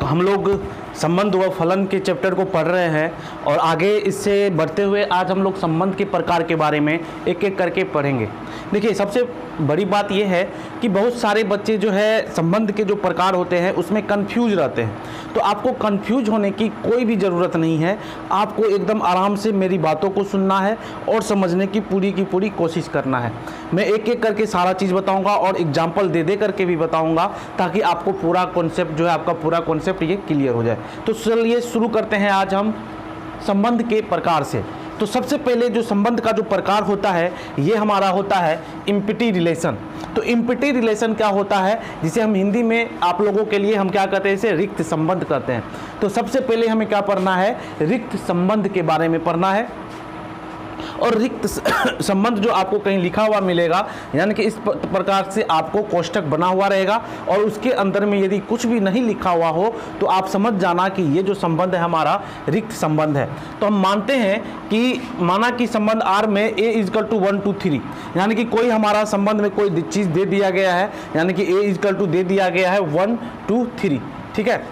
हम लोग संबंध व फलन के चैप्टर को पढ़ रहे हैं और आगे इससे बढ़ते हुए आज हम लोग संबंध के प्रकार के बारे में एक एक करके पढ़ेंगे। देखिए, सबसे बड़ी बात यह है कि बहुत सारे बच्चे जो है संबंध के जो प्रकार होते हैं उसमें कंफ्यूज रहते हैं। तो आपको कंफ्यूज होने की कोई भी ज़रूरत नहीं है। आपको एकदम आराम से मेरी बातों को सुनना है और समझने की पूरी कोशिश करना है। मैं एक एक करके सारा चीज़ बताऊंगा और एग्जाम्पल दे करके भी बताऊंगा ताकि आपको पूरा कॉन्सेप्ट जो है, आपका पूरा कॉन्सेप्ट ये क्लियर हो जाए। तो चलिए शुरू करते हैं आज हम संबंध के प्रकार से। तो सबसे पहले जो संबंध का जो प्रकार होता है ये हमारा होता है इम्पिटी रिलेशन। तो इम्पिटी रिलेशन क्या होता है, जिसे हम हिंदी में आप लोगों के लिए हम क्या कहते हैं, इसे रिक्त संबंध कहते हैं। तो सबसे पहले हमें क्या पढ़ना है, रिक्त संबंध के बारे में पढ़ना है। और रिक्त संबंध जो आपको कहीं लिखा हुआ मिलेगा, यानी कि इस प्रकार से आपको कोष्ठक बना हुआ रहेगा और उसके अंदर में यदि कुछ भी नहीं लिखा हुआ हो तो आप समझ जाना कि ये जो संबंध है हमारा रिक्त संबंध है। तो हम मानते हैं कि माना कि संबंध R में A = 1 2 3, यानी कि कोई हमारा संबंध में कोई चीज़ दे दिया गया है, यानी कि A = दे दिया गया है 1 2 3, ठीक है।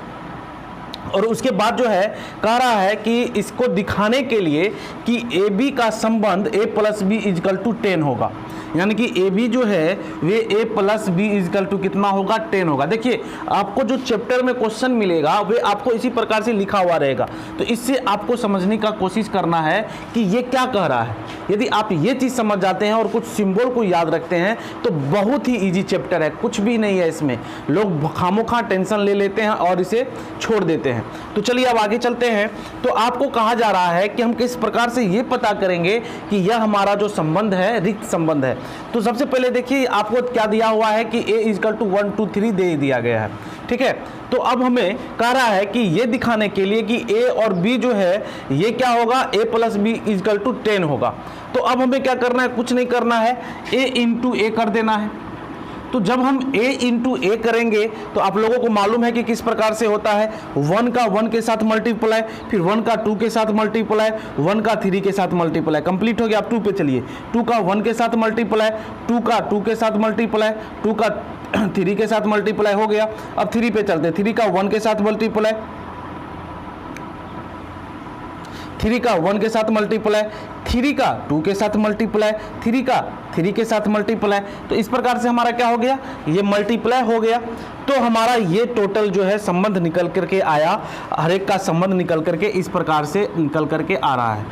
और उसके बाद जो है कह रहा है कि इसको दिखाने के लिए कि AB का संबंध A + B = 10 होगा, यानी कि AB जो है वे A + B = कितना होगा, 10 होगा। देखिए, आपको जो चैप्टर में क्वेश्चन मिलेगा वे आपको इसी प्रकार से लिखा हुआ रहेगा। तो इससे आपको समझने का कोशिश करना है कि ये क्या कह रहा है। यदि आप ये चीज़ समझ जाते हैं और कुछ सिंबल को याद रखते हैं तो बहुत ही ईजी चैप्टर है, कुछ भी नहीं है इसमें। लोग खामोखा टेंशन ले लेते हैं और इसे छोड़ देते हैं। तो चलिए अब आगे चलते हैं। तो आपको कहा जा रहा है कि हम किस प्रकार से ये पता करेंगे कि यह हमारा जो संबंध है रिक्त संबंध है। तो सबसे पहले देखिए, आपको क्या दिया हुआ है कि A = 1 2 3 दे दिया गया है, ठीक है। तो अब हमें कह रहा है कि ये दिखाने के लिए कि A और B जो है ये क्या होगा, A + B = 10 होगा। तो अब हमें क्या करना है, कुछ नहीं करना है, A × A कर देना है। तो जब हम A × A करेंगे तो आप लोगों को मालूम है कि किस प्रकार से होता है, 1 का 1 के साथ मल्टीप्लाई, फिर 1 का 2 के साथ मल्टीप्लाई, 1 का 3 के साथ मल्टीप्लाई। कंप्लीट हो गया। आप 2 पे चलिए, 2 का 1 के साथ मल्टीप्लाई, 2 का 2 के साथ मल्टीप्लाई, 2 का 3 के साथ मल्टीप्लाई हो गया। अब 3 पे चलते, 3 का 1 के साथ मल्टीप्लाई, 3 का 1 के साथ मल्टीप्लाई, 3 का 2 के साथ मल्टीप्लाई, 3 का 3 के साथ मल्टीप्लाई। तो इस प्रकार से हमारा क्या हो गया, ये मल्टीप्लाई हो गया। तो हमारा ये टोटल जो है संबंध निकल करके आया, हर एक का संबंध निकल करके इस प्रकार से निकल करके आ रहा है,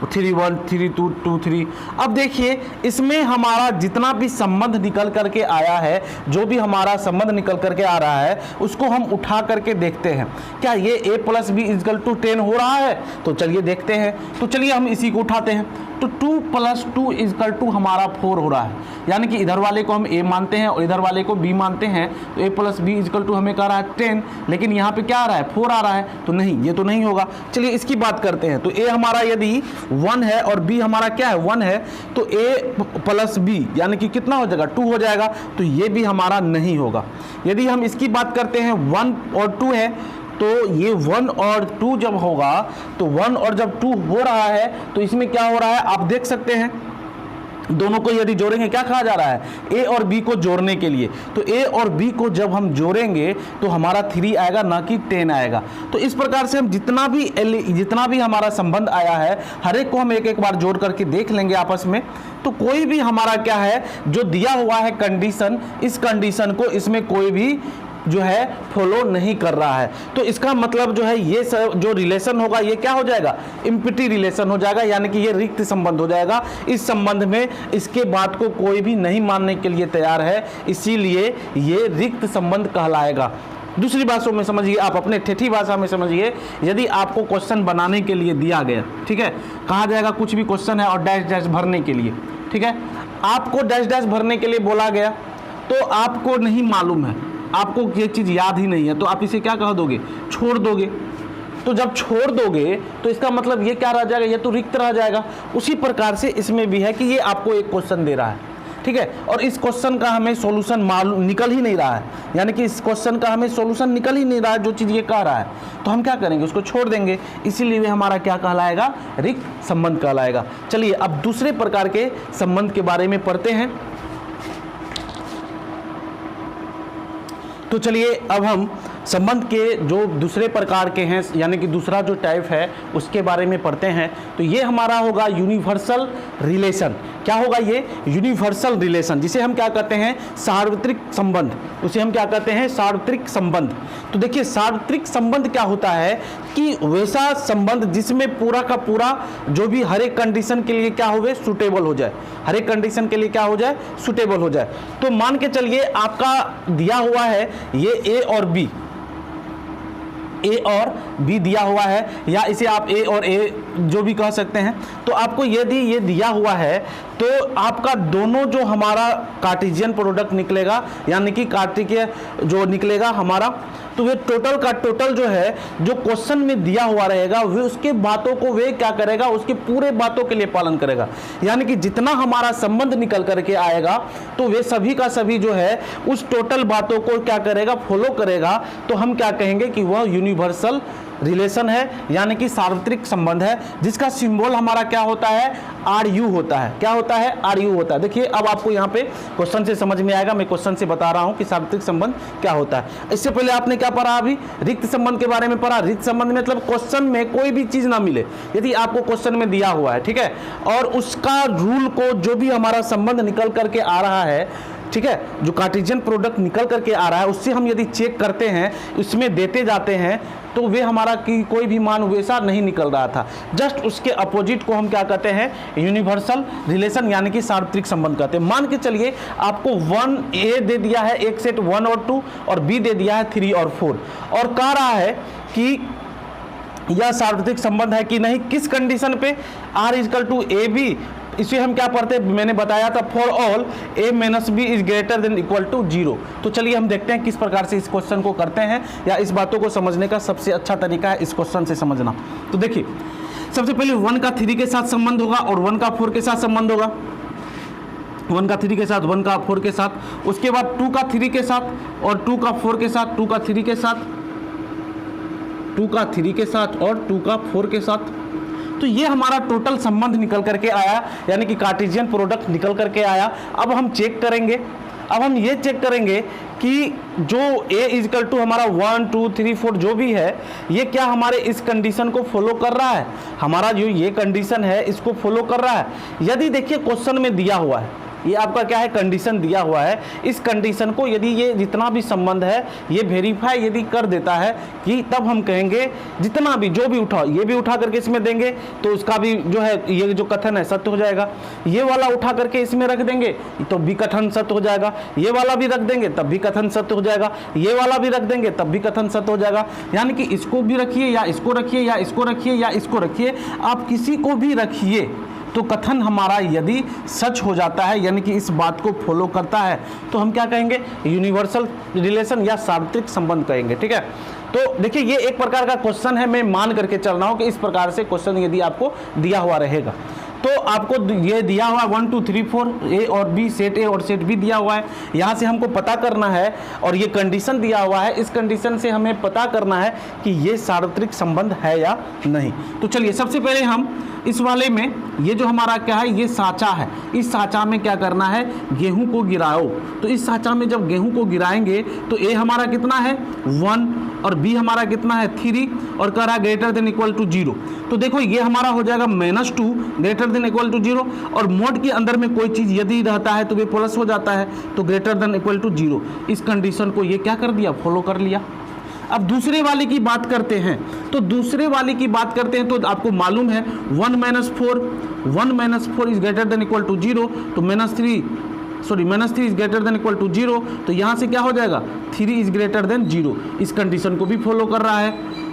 3 1 3 2 2 3। अब देखिए, इसमें हमारा जितना भी संबंध निकल करके आया है, जो भी हमारा संबंध निकल करके आ रहा है उसको हम उठा करके देखते हैं, क्या ये A + B = 10 हो रहा है। तो चलिए देखते हैं। तो चलिए हम इसी को उठाते हैं। तो 2 + 2 = हमारा 4 हो रहा है, यानी कि इधर वाले को हम A मानते हैं और इधर वाले को B मानते हैं। तो A + B = हमें कह रहा है 10, लेकिन यहाँ पे क्या आ रहा है, 4 आ रहा है। तो नहीं, ये तो नहीं होगा। चलिए इसकी बात करते हैं। तो A हमारा यदि 1 है और B हमारा क्या है, 1 है, तो A + B यानी कि कितना हो जाएगा, 2 हो जाएगा। तो ये भी हमारा नहीं होगा। यदि हम इसकी बात करते हैं, 1 और 2 है, तो ये 1 और 2 जब होगा, तो 1 और जब 2 हो रहा है तो इसमें क्या हो रहा है, आप देख सकते हैं। दोनों को यदि जोड़ेंगे, क्या कहा जा रहा है, A और B को जोड़ने के लिए। तो A और B को जब हम जोड़ेंगे तो हमारा 3 आएगा, ना कि 10 आएगा। तो इस प्रकार से हम जितना भी हमारा संबंध आया है, हर एक को हम एक एक बार जोड़ करके देख लेंगे आपस में। तो कोई भी हमारा क्या है, जो दिया हुआ है कंडीशन, इस कंडीशन को इसमें कोई भी जो है फॉलो नहीं कर रहा है। तो इसका मतलब जो है ये जो रिलेशन होगा ये क्या हो जाएगा, इम्पिटी रिलेशन हो जाएगा, यानी कि ये रिक्त संबंध हो जाएगा। इस संबंध में इसके बात को कोई भी नहीं मानने के लिए तैयार है, इसीलिए ये रिक्त संबंध कहलाएगा। दूसरी भाषा में समझिए, आप अपने ठेठी भाषा में समझिए, यदि आपको क्वेश्चन बनाने के लिए दिया गया, ठीक है, कहा जाएगा कुछ भी क्वेश्चन है और डैश डैश भरने के लिए, ठीक है, आपको डैश डैश भरने के लिए बोला गया, तो आपको नहीं मालूम है, आपको ये चीज़ याद ही नहीं है, तो आप इसे क्या कह दोगे, छोड़ दोगे। तो जब छोड़ दोगे तो इसका मतलब ये क्या रह जाएगा, ये तो रिक्त रह जाएगा। उसी प्रकार से इसमें भी है कि ये आपको एक क्वेश्चन दे रहा है, ठीक है, और इस क्वेश्चन का हमें सॉल्यूशन मालूम निकल ही नहीं रहा है, यानी कि इस क्वेश्चन का हमें सॉल्यूशन निकल ही नहीं रहा है, जो चीज़ ये कह रहा है, तो हम क्या करेंगे, उसको छोड़ देंगे। इसीलिए वे हमारा क्या कहलाएगा, रिक्त संबंध कहलाएगा। चलिए अब दूसरे प्रकार के संबंध के बारे में पढ़ते हैं। तो चलिए अब हम संबंध के जो दूसरे प्रकार के हैं, यानी कि दूसरा जो टाइप है उसके बारे में पढ़ते हैं। तो ये हमारा होगा यूनिवर्सल रिलेशन। क्या होगा ये? यूनिवर्सल रिलेशन, जिसे हम क्या कहते हैं? सार्वत्रिक संबंध। उसे हम क्या कहते हैं? सार्वत्रिक संबंध। तो देखिए सार्वत्रिक संबंध क्या होता है कि वैसा संबंध जिसमें पूरा का पूरा जो भी हर एक कंडीशन के लिए क्या हो, सुटेबल हो जाए, हर एक कंडीशन के लिए क्या हो जाए, सुटेबल हो जाए। तो मान के चलिए आपका दिया हुआ है ये ए और बी, ए और बी दिया हुआ है, या इसे आप ए और ए जो भी कह सकते हैं। तो आपको यदि ये दिया हुआ है तो आपका दोनों जो हमारा कार्टेशियन प्रोडक्ट निकलेगा, यानी कि कार्तिकीय जो निकलेगा हमारा, तो वे टोटल का टोटल जो है जो क्वेश्चन में दिया हुआ रहेगा वे उसके बातों को वे क्या करेगा, उसके पूरे बातों के लिए पालन करेगा। यानी कि जितना हमारा संबंध निकल करके आएगा तो वे सभी का सभी जो है उस टोटल बातों को क्या करेगा, फॉलो करेगा। तो हम क्या कहेंगे कि वह यूनिवर्सल रिलेशन है, यानी कि सार्वत्रिक संबंध है, जिसका सिंबल हमारा क्या होता है? आर यू होता है। क्या होता है? आर यू होता है। देखिए अब आपको यहाँ पे क्वेश्चन से समझ में आएगा, मैं क्वेश्चन से बता रहा हूँ कि सार्वत्रिक संबंध क्या होता है। इससे पहले आपने क्या पढ़ा? अभी रिक्त संबंध के बारे में पढ़ा। रिक्त संबंध मतलब क्वेश्चन में कोई भी चीज ना मिले, यदि आपको क्वेश्चन में दिया हुआ है, ठीक है, और उसका रूल को जो भी हमारा संबंध निकल करके आ रहा है, ठीक है, जो कार्टेशियन प्रोडक्ट निकल करके आ रहा है उससे हम यदि चेक करते हैं, उसमें देते जाते हैं, तो वे हमारा की कोई भी मान वैसा नहीं निकल रहा था, जस्ट उसके अपोजिट को हम क्या कहते हैं? यूनिवर्सल रिलेशन, यानी कि सार्वत्रिक संबंध कहते हैं। मान के चलिए आपको 1A दे दिया है, एक सेट 1 और 2, और B दे दिया है 3 और 4, और कह रहा है कि यह सार्वत्रिक संबंध है कि नहीं, किस कंडीशन पे? R = AB। इसे हम क्या पढ़ते हैं? मैंने बताया था for all A - B is greater than equal to 0। तो चलिए हम देखते हैं किस प्रकार से इस क्वेश्चन को करते हैं, या इस बातों को समझने का सबसे अच्छा तरीका है इस क्वेश्चन से समझना। तो देखिए सबसे पहले 1 का 3 के साथ संबंध होगा और 1 का 4 के साथ संबंध होगा। 1 का 3 के साथ, 1 का 4 के साथ, उसके बाद 2 का 3 के साथ और 2 का 4 के साथ, 2 का 3 के साथ, 2 का 3 के साथ और 2 का 4 के साथ। तो ये हमारा टोटल संबंध निकल करके आया, यानी कि कार्टेशियन प्रोडक्ट निकल करके आया। अब हम चेक करेंगे, अब हम ये चेक करेंगे कि जो A = हमारा 1 2 3 4 जो भी है, ये क्या हमारे इस कंडीशन को फॉलो कर रहा है? हमारा जो ये कंडीशन है इसको फॉलो कर रहा है। यदि देखिए क्वेश्चन में दिया हुआ है, ये आपका क्या है? कंडीशन दिया हुआ है। इस कंडीशन को यदि ये जितना भी संबंध है ये वेरीफाई यदि कर देता है कि तब हम कहेंगे जितना भी जो भी उठाओ, ये भी उठा करके इसमें देंगे तो उसका भी जो है ये जो कथन है सत्य हो जाएगा। ये वाला उठा करके इसमें रख देंगे तो भी कथन सत्य हो जाएगा। ये वाला भी रख देंगे तब भी कथन सत्य हो जाएगा। ये वाला भी रख देंगे तब भी कथन सत्य हो जाएगा। यानी कि इसको भी रखिए या इसको रखिए या इसको रखिए या इसको रखिए, आप किसी को भी रखिए तो कथन हमारा यदि सच हो जाता है, यानी कि इस बात को फॉलो करता है, तो हम क्या कहेंगे? यूनिवर्सल रिलेशन या सार्वत्रिक संबंध कहेंगे। ठीक है, तो देखिए ये एक प्रकार का क्वेश्चन है, मैं मान करके चल रहा हूं कि इस प्रकार से क्वेश्चन यदि आपको दिया हुआ रहेगा तो आपको ये दिया हुआ 1 2 3 4 A और B, सेट A और सेट B दिया हुआ है। यहाँ से हमको पता करना है, और ये कंडीशन दिया हुआ है, इस कंडीशन से हमें पता करना है कि ये सार्वत्रिक संबंध है या नहीं। तो चलिए सबसे पहले हम इस वाले में ये जो हमारा क्या है, ये साँचा है, इस साँचा में क्या करना है? गेहूं को गिराओ। तो इस साँचा में जब गेहूं को गिराएंगे तो A हमारा कितना है? 1 और B हमारा कितना है? 3 और कह रहा है ग्रेटर देन इक्वल टू 0। तो देखो ये हमारा हो जाएगा -2 ग्रेटर देन इक्वल टू 0, और मोड के अंदर में कोई चीज़ यदि रहता है तो वे प्लस हो जाता है, तो ग्रेटर देन इक्वल टू 0। इस कंडीशन को ये क्या कर दिया? फॉलो कर लिया। अब दूसरे वाले की बात करते हैं, तो दूसरे वाले की बात करते हैं तो आपको मालूम है 1 - 4 is greater than equal to 0, तो -3 is greater than equal to 0, तो यहाँ से क्या हो जाएगा? 3 इज ग्रेटर देन 0। इस कंडीशन को भी फॉलो कर रहा है।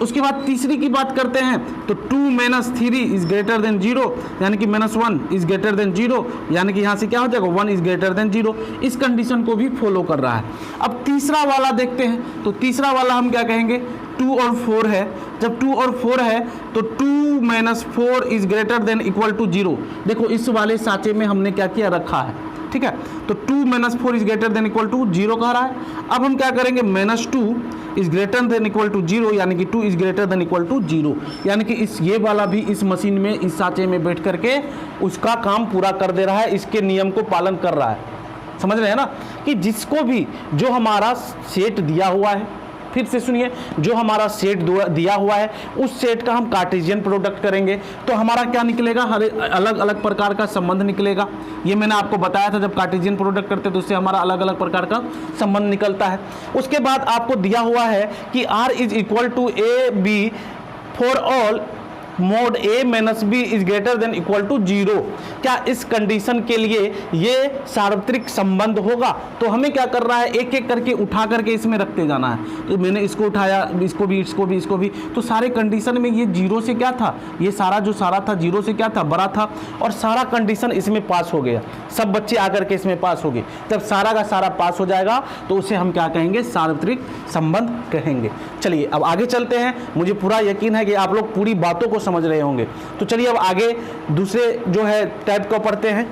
उसके बाद तीसरी की बात करते हैं तो 2 - 3 इज ग्रेटर देन 0, यानी कि -1 इज ग्रेटर देन 0, यानी कि यहाँ से क्या हो जाएगा? 1 इज ग्रेटर देन 0। इस कंडीशन को भी फॉलो कर रहा है। अब तीसरा वाला देखते हैं, तो तीसरा वाला हम क्या कहेंगे? 2 और 4 है। जब 2 और 4 है तो 2 - 4 is greater than equal to 0। देखो इस वाले साँचे में हमने क्या किया? रखा है। ठीक है, तो 2 - 4 is greater than equal to 0 कह रहा है। अब हम क्या करेंगे? -2 is greater than equal to 0, यानी कि 2 is greater than equal to 0, यानी कि ये वाला भी इस मशीन में, इस साँचे में बैठ करके उसका काम पूरा कर दे रहा है, इसके नियम को पालन कर रहा है। समझ रहे हैं ना कि जिसको भी जो हमारा सेट दिया हुआ है, फिर से सुनिए, जो हमारा सेट दिया हुआ है उस सेट का हम कार्टेशियन प्रोडक्ट करेंगे तो हमारा क्या निकलेगा, हर अलग अलग प्रकार का संबंध निकलेगा। ये मैंने आपको बताया था, जब कार्टेशियन प्रोडक्ट करते हैं तो उससे हमारा अलग अलग प्रकार का संबंध निकलता है। उसके बाद आपको दिया हुआ है कि R is equal to A B for all mod A minus B is greater than equal to 0। क्या इस कंडीशन के लिए ये सार्वत्रिक संबंध होगा? तो हमें क्या करना है, एक एक करके उठा करके इसमें रखते जाना है। तो मैंने इसको उठाया, इसको भी, इसको भी, इसको भी, तो सारे कंडीशन में ये 0 से क्या था, ये सारा जो सारा था 0 से क्या था, बड़ा था, और सारा कंडीशन इसमें पास हो गया। सब बच्चे आकर के इसमें पास हो गए। जब सारा का सारा पास हो जाएगा तो उसे हम क्या कहेंगे, सार्वत्रिक संबंध कहेंगे। चलिए अब आगे चलते हैं। मुझे पूरा यकीन है कि आप लोग पूरी बातों को समझ रहे होंगे। तो चलिए अब आगे दूसरे जो है टाइप को पढ़ते हैं।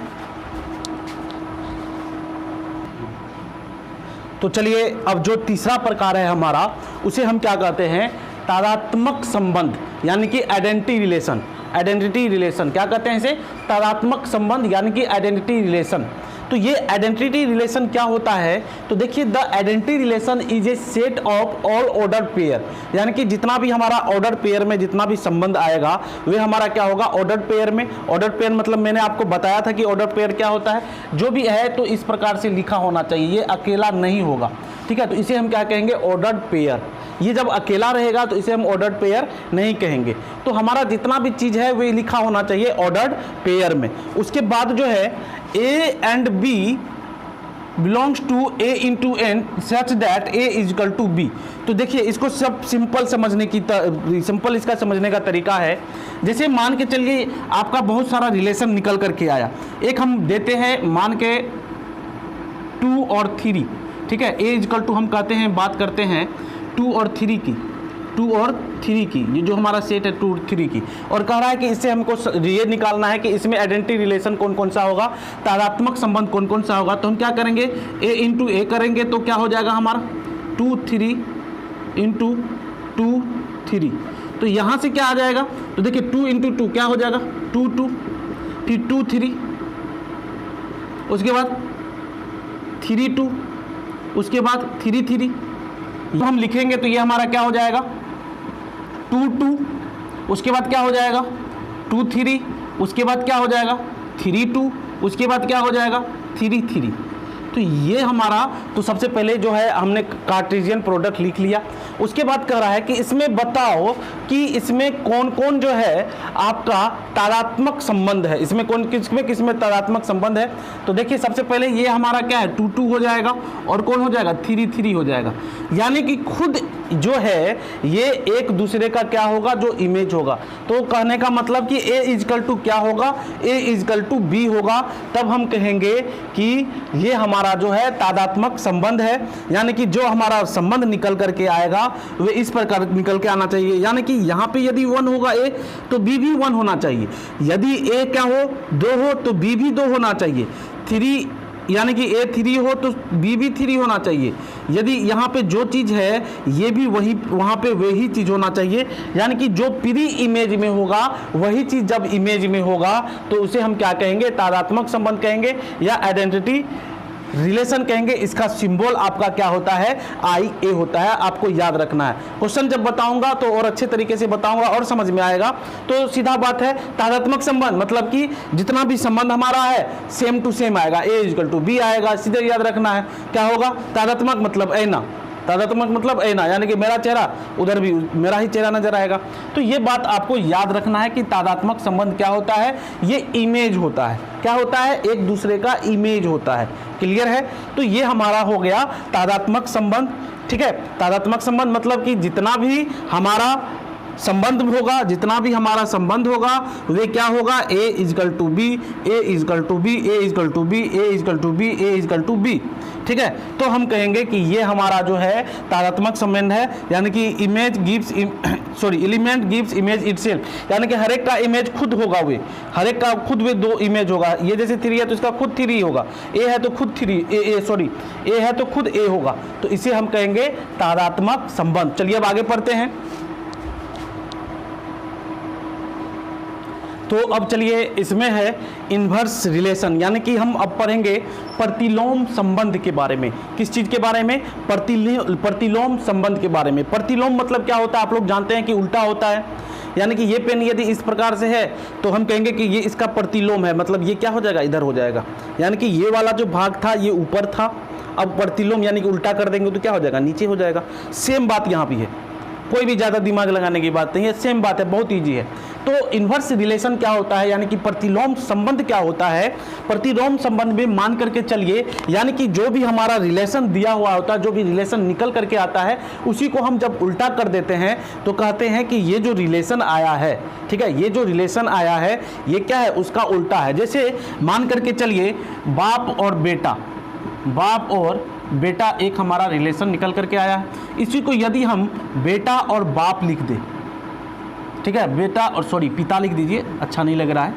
तो चलिए अब जो तीसरा प्रकार है हमारा, उसे हम क्या कहते हैं, तादात्मक संबंध, यानी कि आइडेंटिटी रिलेशन। आइडेंटिटी रिलेशन क्या कहते हैं इसे, तादात्मक संबंध यानी कि आइडेंटिटी रिलेशन। तो ये आइडेंटिटी रिलेशन क्या होता है, तो देखिए the identity relation is a set of all order pair, यानी कि जितना भी हमारा ऑर्डर पेयर में जितना भी संबंध आएगा वे हमारा क्या होगा, ऑर्डर पेयर में। ऑर्डर पेयर मतलब मैंने आपको बताया था कि ऑर्डर पेयर क्या होता है, जो भी है तो इस प्रकार से लिखा होना चाहिए, ये अकेला नहीं होगा, ठीक है। तो इसे हम क्या कहेंगे, ऑर्डर पेयर। ये जब अकेला रहेगा तो इसे हम ऑर्डर पेयर नहीं कहेंगे। तो हमारा जितना भी चीज़ है वे लिखा होना चाहिए ऑर्डर पेयर में। उसके बाद जो है A and B belongs to A into N such that A is equal to B। तो देखिए इसको सब सिंपल समझने की सिंपल इसका समझने का तरीका है। जैसे मान के चलिए आपका बहुत सारा रिलेशन निकल करके आया, एक हम देते हैं मान के 2 और 3, ठीक है। A इक्वल टू हम कहते हैं, बात करते हैं 2 और 3 की, 2 और 3 की, ये जो हमारा सेट है 2 और 3 की, और कह रहा है कि इससे हमको ये निकालना है कि इसमें आइडेंटिटी रिलेशन कौन कौन सा होगा, तादात्मक संबंध कौन कौन सा होगा। तो हम क्या करेंगे, A इंटू A करेंगे तो क्या हो जाएगा हमारा 2 3 इंटू 2 3। तो यहाँ से क्या आ जाएगा, तो देखिए 2 इंटू 2 क्या हो जाएगा, 2 2, फिर 2 3, उसके बाद 3 2, उसके बाद 3 3। तो हम लिखेंगे तो ये हमारा क्या हो जाएगा 2 2, उसके बाद क्या हो जाएगा 2 3, उसके बाद क्या हो जाएगा 3 2, उसके बाद क्या हो जाएगा 3 3। तो ये हमारा, तो सबसे पहले जो है हमने कार्टेशियन प्रोडक्ट लिख लिया। उसके बाद कह रहा है कि इसमें बताओ कि इसमें कौन कौन जो है आपका तादात्मक संबंध है, इसमें कौन किसमें तादात्मक संबंध है। तो देखिए सबसे पहले ये हमारा क्या है 2 2 हो जाएगा, और कौन हो जाएगा 3 3 हो जाएगा। यानी कि खुद जो है ये एक दूसरे का क्या होगा, जो इमेज होगा। तो कहने का मतलब कि A इजकल टू क्या होगा, A इजकल टू B होगा। तब हम कहेंगे कि ये हमारा जो है तादात्मक संबंध है, यानी कि जो हमारा संबंध निकल करके आएगा वे इस प्रकार निकल के आना चाहिए। यानी कि यहाँ पे यदि 1 होगा A तो B भी 1 होना चाहिए, यदि A क्या हो 2 हो तो B भी 2 होना चाहिए, 3 यानी कि A 3 हो तो B भी 3 होना चाहिए। यदि यहाँ पे जो चीज़ है ये भी वही वहाँ पे वही चीज़ होना चाहिए। यानी कि जो प्री इमेज में होगा वही चीज़ जब इमेज में होगा तो उसे हम क्या कहेंगे, तादात्मक संबंध कहेंगे या आइडेंटिटी रिलेशन कहेंगे। इसका सिंबल आपका क्या होता है, IA होता है, आपको याद रखना है। क्वेश्चन जब बताऊंगा तो और अच्छे तरीके से बताऊंगा और समझ में आएगा। तो सीधा बात है, तादात्मक संबंध मतलब कि जितना भी संबंध हमारा है सेम टू सेम आएगा, A इक्वल टू B आएगा, सीधे याद रखना है। क्या होगा, तादात्मक मतलब ऐना, तादात्मक मतलब ऐना, यानी कि मेरा चेहरा उधर भी मेरा ही चेहरा नजर आएगा। तो ये बात आपको याद रखना है कि तादात्मक संबंध क्या होता है, ये इमेज होता है। क्या होता है, एक दूसरे का इमेज होता है। क्लियर है। तो ये हमारा हो गया तादात्मक संबंध। ठीक है, तादात्मक संबंध मतलब कि जितना भी हमारा संबंध होगा, जितना भी हमारा संबंध होगा वे क्या होगा, A is equal to B, A is equal to B, A is equal to B, A is equal to B, A is equal to B. ठीक है, तो हम कहेंगे कि ये हमारा जो है तादात्मक संबंध है। यानी कि image gives element gives image itself, यानी कि हर एक का इमेज खुद होगा, वे हर एक का खुद वे 2 इमेज होगा। ये जैसे 3 है तो इसका खुद 3 होगा, A है तो खुद 3 A है तो खुद A होगा। तो इसे हम कहेंगे तादात्मक संबंध। चलिए अब आगे पढ़ते हैं। तो अब चलिए इसमें है इन्वर्स रिलेशन, यानी कि हम अब पढ़ेंगे प्रतिलोम संबंध के बारे में। किस चीज़ के बारे में? प्रतिलोम संबंध के बारे में। प्रतिलोम मतलब क्या होता है? आप लोग जानते हैं कि उल्टा होता है, यानी कि ये पेन यदि इस प्रकार से है तो हम कहेंगे कि ये इसका प्रतिलोम है, मतलब ये क्या हो जाएगा? इधर हो जाएगा। यानी कि ये वाला जो भाग था ये ऊपर था, अब प्रतिलोम यानी कि उल्टा कर देंगे तो क्या हो जाएगा? नीचे हो जाएगा। सेम बात यहाँ भी है, कोई भी ज़्यादा दिमाग लगाने की बात नहीं है, सेम बात है, बहुत ईजी है। तो इन्वर्स रिलेशन क्या होता है, यानी कि प्रतिलोम संबंध क्या होता है? प्रतिलोम संबंध में मान करके चलिए, यानी कि जो भी हमारा रिलेशन दिया हुआ होता है, जो भी रिलेशन निकल करके आता है, उसी को हम जब उल्टा कर देते हैं तो कहते हैं कि ये जो रिलेशन आया है, ठीक है, ये जो रिलेशन आया है ये क्या है? उसका उल्टा है। जैसे मान करके चलिए बाप और बेटा, बाप और बेटा एक हमारा रिलेशन निकल करके आया है। इसी को यदि हम बेटा और बाप लिख दें, ठीक है, बेटा और पिता लिख दीजिए, अच्छा नहीं लग रहा है,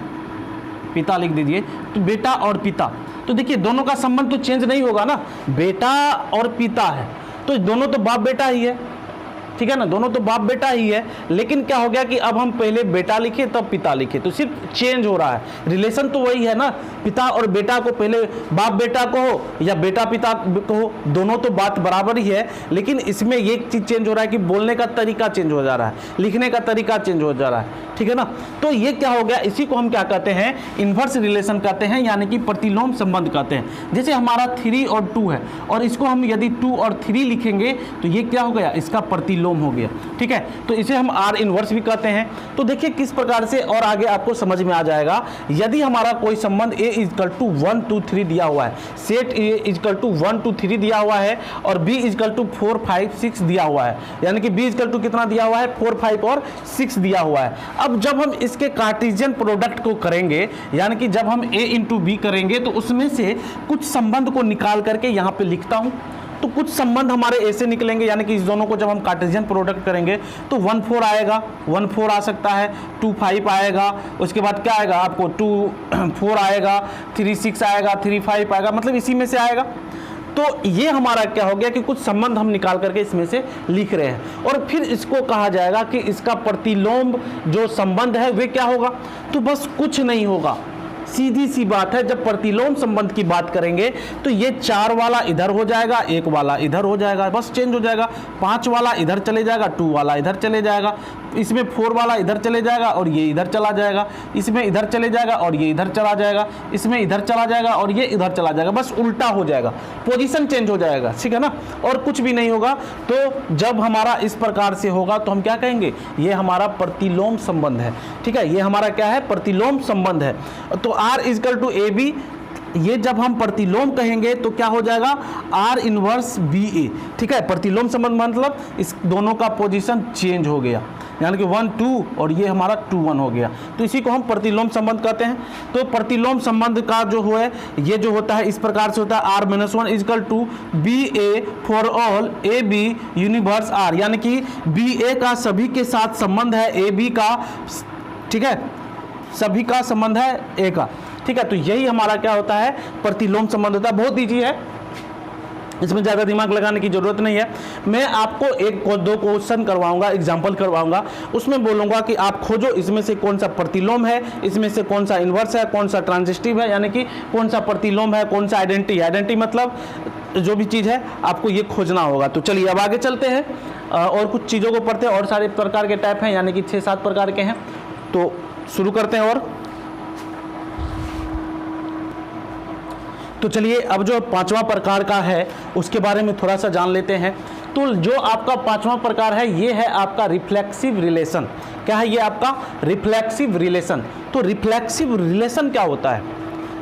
पिता लिख दीजिए, तो बेटा और पिता, तो देखिए दोनों का संबंध तो चेंज नहीं होगा ना, बेटा और पिता है तो दोनों तो बाप बेटा ही है, ठीक है ना, दोनों तो बाप बेटा ही है। लेकिन क्या हो गया कि अब हम पहले बेटा लिखे तब पिता लिखे, तो सिर्फ चेंज हो रहा है, रिलेशन तो वही है ना, पिता और बेटा को पहले बाप बेटा को हो या बेटा पिता को हो, दोनों तो बात बराबर ही है, लेकिन इसमें ये चीज़ चेंज हो रहा है कि बोलने का तरीका चेंज हो जा रहा है, लिखने का तरीका चेंज हो जा रहा है, ठीक है ना। तो ये क्या हो गया? इसी को हम क्या कहते हैं? इन्वर्स रिलेशन कहते हैं, यानी कि प्रतिलोम संबंध कहते हैं। जैसे हमारा 3 और 2 है और इसको हम यदि 2 और 3 लिखेंगे तो ये क्या हो गया? इसका प्रतिलोम हो गया, ठीक है। तो इसे हम आर इन्वर्स भी कहते हैं। तो देखिए किस प्रकार से और आगे आपको समझ में आ जाएगा। यदि हमारा कोई संबंध a इजकल टू 1 2 3 दिया हुआ है, सेट a इजकल टू 1 2 3 दिया हुआ है और b इजकल टू 4 5 6 दिया हुआ है, यानी कि b इजकल टू कितना दिया हुआ है? 4 5 और 6 दिया हुआ है। अब जब हम इसके कार्टेशियन प्रोडक्ट को करेंगे, यानी कि जब हम a इंटू बी करेंगे तो उसमें से कुछ संबंध को निकाल करके यहाँ पे लिखता हूँ, तो कुछ संबंध हमारे ऐसे निकलेंगे, यानी कि इस दोनों को जब हम कार्टेशियन प्रोडक्ट करेंगे तो 1 4 आएगा, 1 4 आ सकता है, 2 5 आएगा, उसके बाद क्या आएगा आपको? 2 4 आएगा, 3 6 आएगा, 3 5 आएगा, मतलब इसी में से आएगा। तो ये हमारा क्या हो गया कि कुछ संबंध हम निकाल करके इसमें से लिख रहे हैं, और फिर इसको कहा जाएगा कि इसका प्रतिलोम जो संबंध है वे क्या होगा? तो बस कुछ नहीं होगा, सीधी सी बात है। जब प्रतिलोम संबंध की बात करेंगे तो ये 4 वाला इधर हो जाएगा, 1 वाला इधर हो जाएगा, बस चेंज हो जाएगा। 5 वाला इधर चले जाएगा, 2 वाला इधर चले जाएगा, इसमें 4 वाला इधर चले जाएगा और ये इधर चला जाएगा, इसमें इधर चले जाएगा और ये इधर चला जाएगा, इसमें इधर चला जाएगा और ये इधर चला जाएगा, बस उल्टा हो जाएगा, पोजीशन चेंज हो जाएगा, ठीक है ना, और कुछ भी नहीं होगा। तो जब हमारा इस प्रकार से होगा तो हम क्या कहेंगे? ये हमारा प्रतिलोम संबंध है, ठीक है, ये हमारा क्या है? प्रतिलोम संबंध है। तो R is equal to A B, ये जब हम प्रतिलोम कहेंगे तो क्या हो जाएगा? आर इनवर्स बी ए, ठीक है। प्रतिलोम संबंध मतलब इस दोनों का पोजीशन चेंज हो गया, यानी कि 1 2 और ये हमारा 2 1 हो गया, तो इसी को हम प्रतिलोम संबंध कहते हैं। तो प्रतिलोम संबंध का जो है ये जो होता है इस प्रकार से होता है, R-1 is equal to B A for all A B universe R, यानी कि बी ए का सभी के साथ संबंध है, ए बी का, ठीक है, सभी का संबंध है ए का, ठीक है। तो यही हमारा क्या होता है? प्रतिलोम संबंध होता है। बहुत ईजी है, इसमें ज़्यादा दिमाग लगाने की जरूरत नहीं है। मैं आपको 1-2 क्वेश्चन करवाऊंगा, एग्जाम्पल करवाऊंगा, उसमें बोलूंगा कि आप खोजो इसमें से कौन सा प्रतिलोम है, इसमें से कौन सा इन्वर्स है, कौन सा ट्रांजिस्टिव है, यानी कि कौन सा प्रतिलोम है, कौन सा आइडेंटिटी है। आइडेंटिटी मतलब जो भी चीज़ है आपको ये खोजना होगा। तो चलिए अब आगे चलते हैं और कुछ चीज़ों को पढ़ते हैं, और सारे प्रकार के टाइप हैं, यानी कि 6-7 प्रकार के हैं। तो शुरू करते हैं। और तो चलिए अब जो 5वां प्रकार का है उसके बारे में थोड़ा सा जान लेते हैं। तो जो आपका 5वां प्रकार है ये है आपका रिफ्लेक्सिव रिलेशन। क्या है ये आपका? Reflexive relation. तो रिफ्लेक्सिव रिलेशन क्या होता है?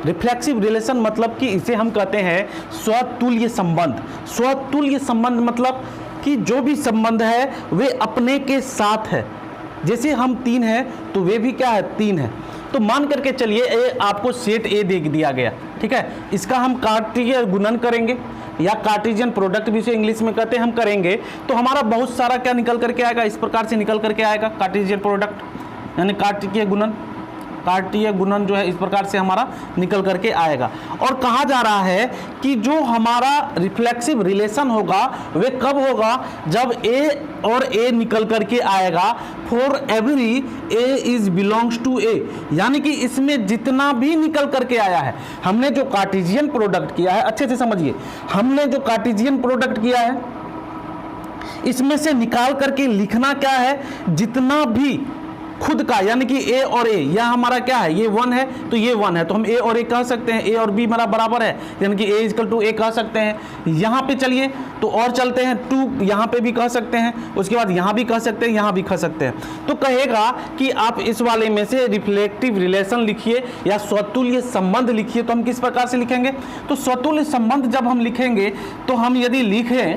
रिफ्लेक्सिव रिलेशन मतलब कि इसे हम कहते हैं स्वतुल्य संबंध। स्वतुल्य संबंध मतलब कि जो भी संबंध है वे अपने के साथ है। जैसे हम 3 हैं तो वे भी क्या है? 3 है। तो मान करके चलिए आपको सेट ए दे दिया गया, ठीक है, इसका हम कार्टेशियन गुणन करेंगे या कार्टेशियन प्रोडक्ट भी इसे इंग्लिश में कहते हैं, हम करेंगे तो हमारा बहुत सारा क्या निकल करके आएगा? इस प्रकार से निकल करके आएगा कार्टेशियन प्रोडक्ट, यानी कार्टेशियन गुणन। कार्तीय गुणन जो है इस प्रकार से हमारा निकल करके आएगा। और कहा जा रहा है कि जो हमारा रिफ्लेक्सिव रिलेशन होगा वे कब होगा, जब ए और ए निकल करके आएगा for every A is belongs to A, यानी कि इसमें जितना भी निकल करके आया है, हमने जो कार्टेशियन प्रोडक्ट किया है, अच्छे से समझिए, हमने जो कार्टेशियन प्रोडक्ट किया है इसमें से निकाल करके लिखना क्या है, जितना भी खुद का, यानी कि ए और ए, यह हमारा क्या है, ये 1 है तो ये 1 है, तो हम ए और ए कह सकते हैं, ए और बी हमारा बराबर है, यानी कि ए इक्वल टू ए कह सकते हैं। यहाँ पे चलिए तो और चलते हैं, 2 यहाँ पे भी कह सकते हैं, उसके बाद यहाँ भी कह सकते हैं, यहाँ भी कह सकते हैं। तो कहेगा कि आप इस वाले में से रिफ्लेक्टिव रिलेशन लिखिए या स्वतुल्य संबंध लिखिए। तो हम किस प्रकार से लिखेंगे, तो स्वतुल्य संबंध जब हम लिखेंगे तो हम यदि लिखें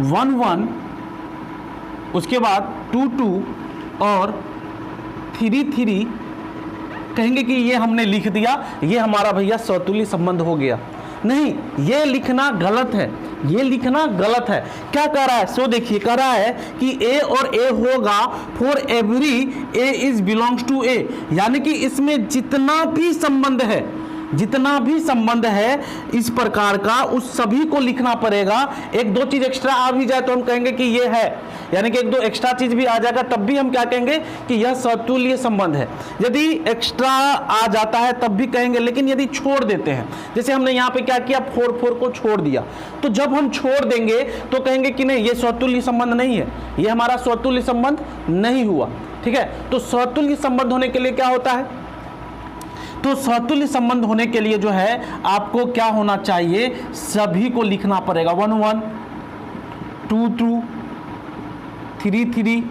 1 1, उसके बाद 2 2 और 3 3, कहेंगे कि ये हमने लिख दिया, ये हमारा भैया स्वतुल्य संबंध हो गया। नहीं, ये लिखना गलत है, ये लिखना गलत है। क्या कह रहा है, सो देखिए, कह रहा है कि ए और ए होगा for every A is belongs to A, यानी कि इसमें जितना भी संबंध है, जितना भी संबंध है इस प्रकार का, उस सभी को लिखना पड़ेगा। एक दो चीज एक्स्ट्रा आ भी जाए तो हम कहेंगे कि ये है, यानी कि एक दो एक्स्ट्रा चीज भी आ जाएगा तब भी हम क्या कहेंगे कि यह स्वतुल्य संबंध है। यदि एक्स्ट्रा आ जाता है तब भी कहेंगे, लेकिन यदि छोड़ देते हैं, जैसे हमने यहाँ पे क्या किया, 4 4 को छोड़ दिया, तो जब हम छोड़ देंगे तो कहेंगे कि नहीं, ये स्वतुल्य संबंध नहीं है, ये हमारा स्वतुल्य संबंध नहीं हुआ। ठीक है, तो स्वतुल्य संबंध होने के लिए क्या होता है, तो स्वतुल्य संबंध होने के लिए जो है आपको क्या होना चाहिए, सभी को लिखना पड़ेगा, 1 1, 2 2, 3 3,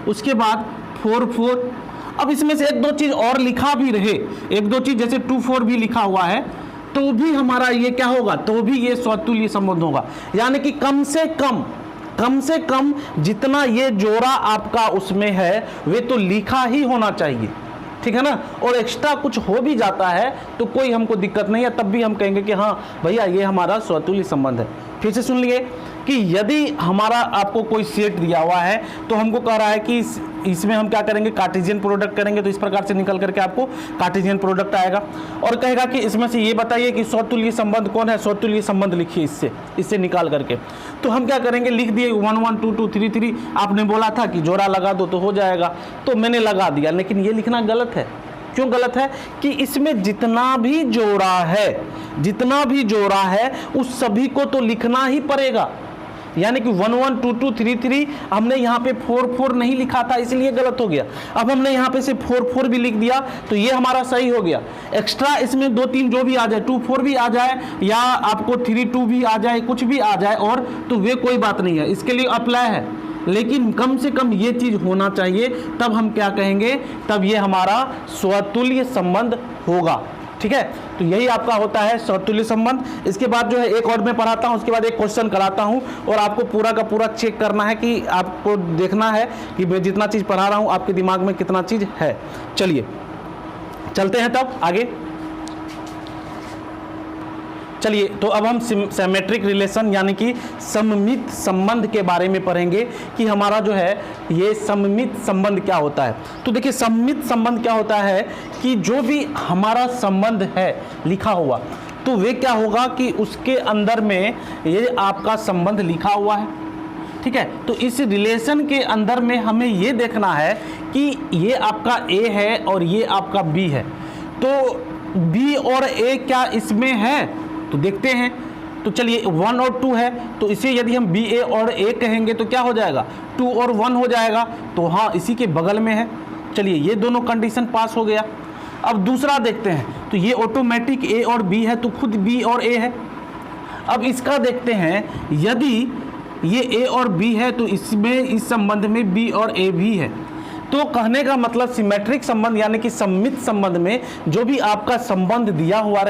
उसके बाद 4 4। अब इसमें से एक दो चीज और लिखा भी रहे, एक दो चीज जैसे 2 4 भी लिखा हुआ है, तो भी हमारा ये क्या होगा, तो भी ये स्वतुल्य संबंध होगा। यानी कि कम से कम जितना ये जोड़ा आपका उसमें है वे तो लिखा ही होना चाहिए। ठीक है ना, और एक्स्ट्रा कुछ हो भी जाता है तो कोई हमको दिक्कत नहीं है, तब भी हम कहेंगे कि हाँ भैया ये हमारा स्वतुल्य संबंध है। फिर से सुन लिए कि यदि हमारा आपको कोई सेट दिया हुआ है तो हमको कह रहा है कि इसमें हम क्या करेंगे, कार्टेशियन प्रोडक्ट करेंगे, तो इस प्रकार से निकल करके आपको कार्टेशियन प्रोडक्ट आएगा। और कहेगा कि इसमें से ये बताइए कि स्वतुल्य संबंध कौन है, स्वतुल्य संबंध लिखिए इससे निकाल करके। तो हम क्या करेंगे, लिख दिए 1 1 2 2 3 3, आपने बोला था कि जोड़ा लगा दो तो हो जाएगा, तो मैंने लगा दिया, लेकिन ये लिखना गलत है। क्यों गलत है, कि इसमें जितना भी जोड़ा है उस सभी को तो लिखना ही पड़ेगा। यानी कि 1 1 2 2 3 3 हमने यहाँ पे 4 4 नहीं लिखा था, इसलिए गलत हो गया। अब हमने यहाँ पे से 4 4 भी लिख दिया तो ये हमारा सही हो गया। एक्स्ट्रा इसमें 2 3 जो भी आ जाए, 2 4 भी आ जाए या आपको 3 2 भी आ जाए, कुछ भी आ जाए और, तो वे कोई बात नहीं है, इसके लिए अप्लाई है, लेकिन कम से कम ये चीज होना चाहिए, तब हम क्या कहेंगे, तब ये हमारा स्वतुल्य संबंध होगा। ठीक है, तो यही आपका होता है स्वतुल्य संबंध। इसके बाद जो है एक और मैं पढ़ाता हूँ, उसके बाद एक क्वेश्चन कराता हूँ और आपको पूरा का पूरा चेक करना है कि आपको देखना है कि मैं जितना चीज़ पढ़ा रहा हूँ आपके दिमाग में कितना चीज़ है। चलिए चलते हैं तब आगे। चलिए, तो अब हम सिमेट्रिक रिलेशन यानी कि सममित संबंध के बारे में पढ़ेंगे कि हमारा जो है ये सममित संबंध क्या होता है। तो देखिए, सममित संबंध क्या होता है कि जो भी हमारा संबंध है लिखा हुआ, तो वे क्या होगा कि उसके अंदर में ये आपका संबंध लिखा हुआ है। ठीक है, तो इस रिलेशन के अंदर में हमें ये देखना है कि ये आपका ए है और ये आपका बी है, तो बी और ए क्या इसमें है, तो देखते हैं। तो चलिए 1 और 2 है, तो इसे यदि हम बी ए और ए कहेंगे तो क्या हो जाएगा, 2 और 1 हो जाएगा, तो हाँ इसी के बगल में है। चलिए, ये दोनों कंडीशन पास हो गया। अब दूसरा देखते हैं, तो ये ऑटोमेटिक ए और बी है, तो खुद बी और ए है। अब इसका देखते हैं, यदि ये ए और बी है तो इसमें इस संबंध में बी और ए भी है। तो कहने का मतलब सिमेट्रिक संबंध यानी कि सममित संबंध में जो भी आपका संबंध दिया हुआ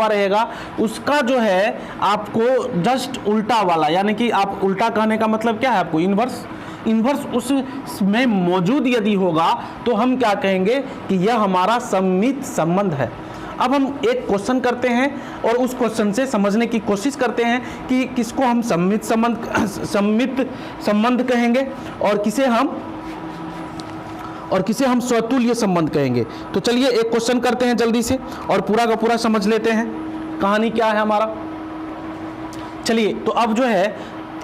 रहेगा, उसका जो है आपको जस्ट उल्टा वाला, यानी कि आप उल्टा कहने का मतलब क्या है, आपको इन्वर्स उसमें मौजूद यदि होगा तो हम क्या कहेंगे कि यह हमारा सममित संबंध है। अब हम एक क्वेश्चन करते हैं और उस क्वेश्चन से समझने की कोशिश करते हैं कि किसको हम सममित संबंध कहेंगे और किसे हम और किसे हम स्वतुल्य संबंध कहेंगे। तो चलिए एक क्वेश्चन करते हैं जल्दी से और पूरा का पूरा समझ लेते हैं कहानी क्या है हमारा। चलिए तो अब जो है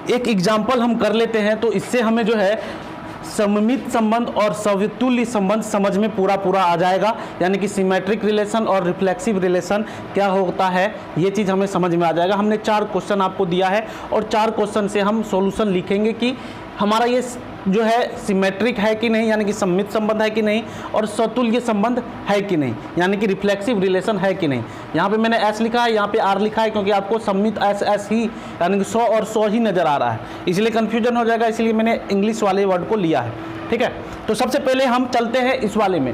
एक एग्जाम्पल हम कर लेते हैं, तो इससे हमें जो है सममित संबंध और स्वतुल्य संबंध समझ में पूरा आ जाएगा, यानी कि सिमेट्रिक रिलेशन और रिफ्लेक्सिव रिलेशन क्या होता है ये चीज़ हमें समझ में आ जाएगा। हमने 4 क्वेश्चन आपको दिया है और 4 क्वेश्चन से हम सॉल्यूशन लिखेंगे कि हमारा ये जो है सिमेट्रिक है कि नहीं, यानी कि सममित संबंध है कि नहीं, और स्वतुल्य संबंध है कि नहीं, यानी कि रिफ्लेक्सिव रिलेशन है कि नहीं। यहाँ पे मैंने एस लिखा है, यहाँ पे आर लिखा है, क्योंकि आपको सममित एस ही यानी कि 100 और 100 ही नज़र आ रहा है, इसलिए कन्फ्यूजन हो जाएगा, इसलिए मैंने इंग्लिश वाले वर्ड को लिया है। ठीक है, तो सबसे पहले हम चलते हैं इस वाले में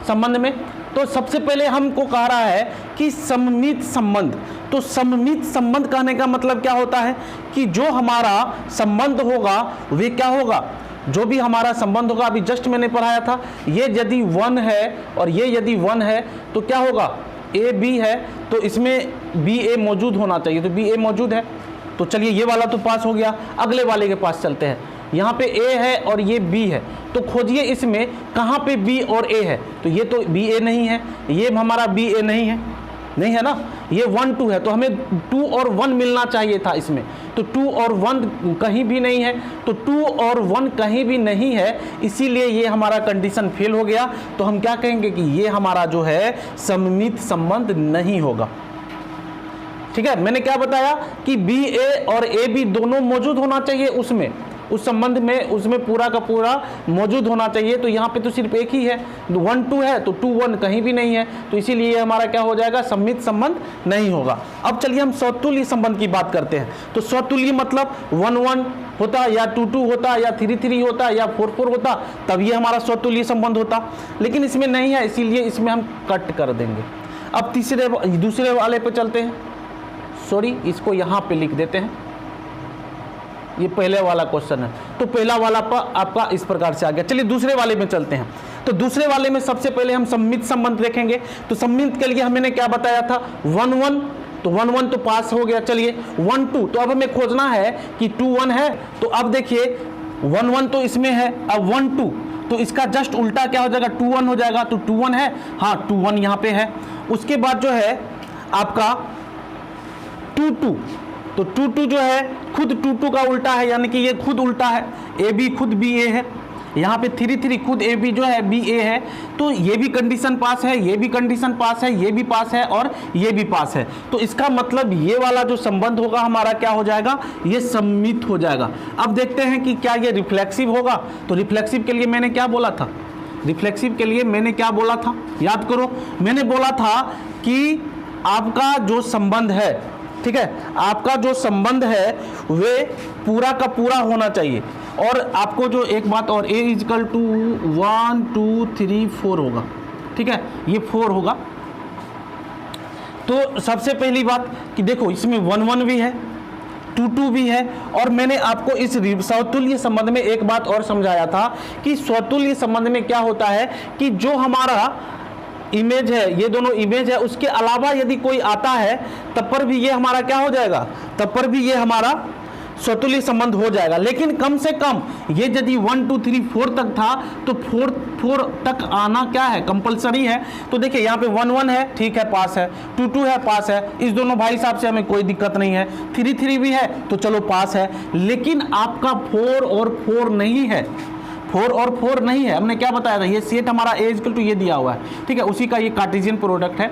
संबंध में। तो सबसे पहले हमको कह रहा है कि सममित संबंध। तो सममित संबंध कहने का मतलब क्या होता है कि जो हमारा संबंध होगा वे क्या होगा, जो भी हमारा संबंध होगा, अभी जस्ट मैंने पढ़ाया था, ये यदि 1 है और ये यदि 1 है तो क्या होगा, ए बी है तो इसमें बी ए मौजूद होना चाहिए, तो बी ए मौजूद है। तो चलिए ये वाला तो पास हो गया, अगले वाले के पास चलते हैं। यहाँ पे ए है और ये बी है, तो खोजिए इसमें कहाँ पे बी और ए है। तो ये तो बी ए नहीं है, ये हमारा बी ए नहीं है ना, ये 1 2 है, तो हमें 2 और 1 मिलना चाहिए था इसमें। तो 2 और 1 कहीं भी नहीं है, तो 2 और 1 कहीं भी नहीं है, इसीलिए ये हमारा कंडीशन फेल हो गया। तो हम क्या कहेंगे कि ये हमारा जो है सममित संबंध नहीं होगा। ठीक है, मैंने क्या बताया कि बी ए और ए बी दोनों मौजूद होना चाहिए उसमें, उस संबंध में, उसमें पूरा का पूरा मौजूद होना चाहिए। तो यहाँ पे तो सिर्फ एक ही है, 1 2 है, तो 2 1 कहीं भी नहीं है, तो इसीलिए हमारा क्या हो जाएगा, सममित संबंध नहीं होगा। अब चलिए हम स्वतुल्य संबंध की बात करते हैं। तो स्वतुल्य मतलब 1 1 होता या 2 2 होता या 3 3 होता या 4 4 होता, तब ये हमारा स्वतुल्य संबंध होता, लेकिन इसमें नहीं है, इसीलिए इसमें हम कट कर देंगे। अब दूसरे वाले पे चलते हैं, सॉरी इसको यहाँ पे लिख देते हैं, ये पहले वाला क्वेश्चन है, तो पहला वाला आपका इस प्रकार से आ गया। चलिए दूसरे वाले में चलते हैं। तो दूसरे वाले में सबसे पहले हम सममित संबंध देखेंगे। तो सममित के लिए हमने क्या बताया था, 1 1, तो 1 1 तो पास हो गया। चलिए 1 2, तो अब हमें खोजना है कि 2 1 है, तो अब देखिए 1 1 तो इसमें है, अब 1 2 तो इसका जस्ट उल्टा क्या हो जाएगा, 2 1 हो जाएगा। तो 2 1 है, हाँ 2 1 यहाँ पे है। उसके बाद जो है आपका 2 2, तो 2 2 जो है खुद 2 2 का उल्टा है, यानी कि ये खुद उल्टा है, ए बी खुद बी ए है। यहाँ पे 3 3 खुद ए बी जो है बी ए है, तो ये भी कंडीशन पास है, ये भी कंडीशन पास है, ये भी पास है और ये भी पास है। तो इसका मतलब ये वाला जो संबंध होगा हमारा क्या हो जाएगा, ये सममित हो जाएगा। अब देखते हैं कि क्या ये रिफ्लेक्सिव होगा। तो रिफ्लेक्सिव के लिए मैंने क्या बोला था, रिफ्लेक्सिव के लिए मैंने क्या बोला था, याद करो, मैंने बोला था कि आपका जो संबंध है, ठीक है, आपका जो संबंध है वे पूरा का पूरा होना चाहिए। और आपको जो एक बात और, a = 1 2 3 4 होगा, ठीक है, ये 4 होगा। तो सबसे पहली बात कि देखो इसमें 1 1 भी है, 2 2 भी है, और मैंने आपको इस स्वतुल्य संबंध में एक बात और समझाया था कि स्वतुल्य संबंध में क्या होता है कि जो हमारा इमेज है, ये दोनों इमेज है, उसके अलावा यदि कोई आता है तब पर भी ये हमारा क्या हो जाएगा, तब पर भी ये हमारा स्वतुल्य संबंध हो जाएगा। लेकिन कम से कम ये यदि 1 2 3 4 तक था तो 4 तक आना क्या है, कंपलसरी है। तो देखिए यहाँ पे 1 1 है, ठीक है, पास है, 2 2 है, पास है, इस दोनों भाई साहब से हमें कोई दिक्कत नहीं है, 3 3 भी है तो चलो पास है। लेकिन आपका 4 और 4 नहीं है, 4 और 4 नहीं है। हमने क्या बताया था, ये सेट हमारा a = ये दिया हुआ है, ठीक है, उसी का ये कार्टेशियन प्रोडक्ट है।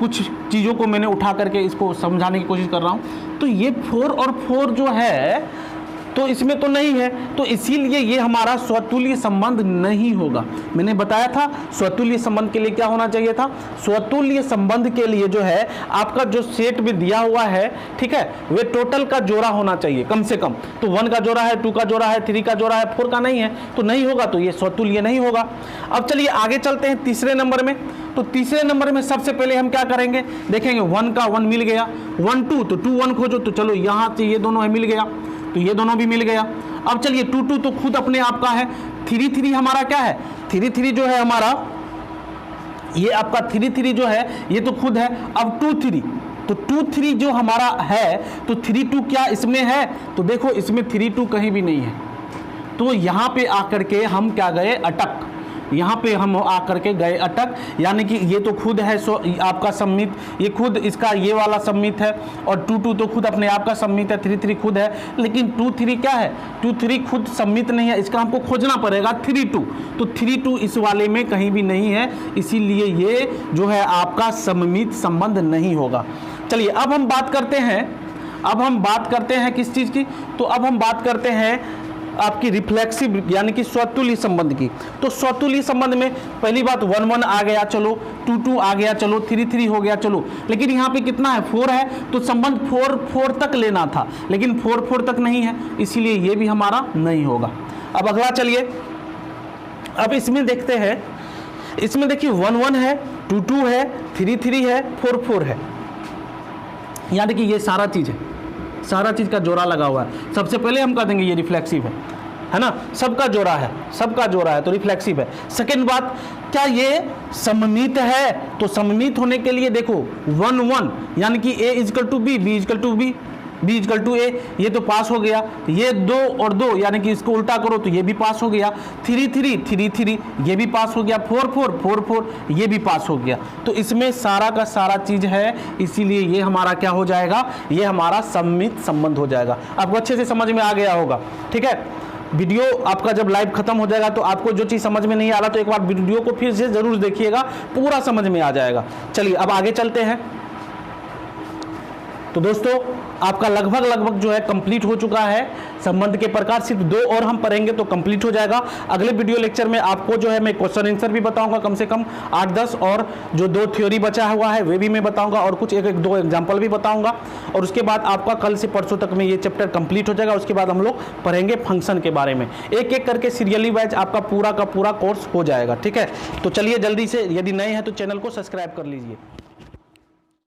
कुछ चीज़ों को मैंने उठा करके इसको समझाने की कोशिश कर रहा हूँ। तो ये 4 और 4 जो है तो इसमें तो नहीं है, तो इसीलिए ये हमारा स्वतुल्य संबंध नहीं होगा। मैंने बताया था स्वतुल्य संबंध के लिए क्या होना चाहिए था, स्वतुल्य संबंध के लिए जो है आपका जो सेट में दिया हुआ है, ठीक है, वे टोटल का जोड़ा होना चाहिए कम से कम। तो 1 का जोड़ा है, 2 का जोड़ा है, 3 का जोड़ा है, 4 का नहीं है, तो नहीं होगा, तो ये स्वतुल्य नहीं होगा। अब चलिए आगे चलते हैं तीसरे नंबर में। तो तीसरे नंबर में सबसे पहले हम क्या करेंगे, देखेंगे 1 का 1 मिल गया, 1 2 तो 2 1 खोजो, तो चलो यहाँ से ये दोनों है मिल गया, तो ये दोनों भी मिल गया। अब चलिए 2 2 तो खुद अपने आप का है, 3 3 हमारा क्या है, 3 3 जो है हमारा, ये आपका 3 3 जो है ये तो खुद है। अब 2 3, तो 2 3 जो हमारा है, तो 3 2 क्या इसमें है, तो देखो इसमें 3 2 कहीं भी नहीं है। तो यहाँ पे आकर के हम क्या गए, अटक। यहाँ पे हम आ करके गए अटक, यानी कि ये तो खुद है आपका सममित, ये खुद इसका ये वाला सममित है, और 2 2 तो खुद अपने आप का सममित है, 3 3 खुद है, लेकिन 2 3 क्या है, 2 3 खुद सममित नहीं है, इसका हमको खोजना पड़ेगा 3 2, तो 3 2 इस वाले में कहीं भी नहीं है, इसीलिए ये जो है आपका सममित संबंध नहीं होगा। चलिए अब हम बात करते हैं किस चीज़ की, तो अब हम बात करते हैं आपकी रिफ्लेक्सिव यानी कि स्वतुल्य संबंध की। तो स्वतुल्य संबंध में पहली बात 1 1 आ गया, चलो 2 2 आ गया, चलो 3 3 हो गया, चलो, लेकिन यहाँ पे कितना है 4 है, तो संबंध 4 4 तक लेना था, लेकिन 4 4 तक नहीं है, इसीलिए ये भी हमारा नहीं होगा। अब अगला चलिए, अब इसमें देखते हैं, इसमें देखिए 1 1 है, 2 2 है, 3 3 है, 4 4 है, यानी कि ये सारा चीज़ है, सारा चीज़ का जोड़ा लगा हुआ है। सबसे पहले हम कह देंगे ये रिफ्लेक्सिव है ना, सबका जोड़ा है, सबका जोड़ा है तो रिफ्लेक्सिव है। सेकंड बात, क्या ये सममित है, तो सममित होने के लिए देखो 1 1 यानी कि A is equal to B, B equal to B, B equal to A, ये तो पास हो गया, ये 2 और 2 यानी कि इसको उल्टा करो तो ये भी पास हो गया, 3 3 3 3 ये भी पास हो गया, 4 4 4 4 ये भी पास हो गया, तो इसमें सारा का सारा चीज़ है, इसीलिए ये हमारा क्या हो जाएगा, ये हमारा सममित संबंध हो जाएगा। आपको अच्छे से समझ में आ गया होगा, ठीक है। वीडियो आपका जब लाइव खत्म हो जाएगा तो आपको जो चीज़ समझ में नहीं आ रहा तो एक बार वीडियो को फिर से ज़रूर देखिएगा, पूरा समझ में आ जाएगा। चलिए अब आगे चलते हैं। तो दोस्तों आपका लगभग जो है कंप्लीट हो चुका है संबंध के प्रकार, सिर्फ 2 और हम पढ़ेंगे तो कंप्लीट हो जाएगा। अगले वीडियो लेक्चर में आपको जो है मैं क्वेश्चन आंसर भी बताऊंगा, कम से कम 8-10, और जो 2 थ्योरी बचा हुआ है वे भी मैं बताऊंगा, और कुछ 1-2 एग्जाम्पल भी बताऊंगा, और उसके बाद आपका कल से परसों तक में ये चैप्टर कंप्लीट हो जाएगा। उसके बाद हम लोग पढ़ेंगे फंक्शन के बारे में, एक एक करके सीरियली वाइज आपका पूरा का पूरा कोर्स हो जाएगा, ठीक है। तो चलिए जल्दी से, यदि नए हैं तो चैनल को सब्सक्राइब कर लीजिए।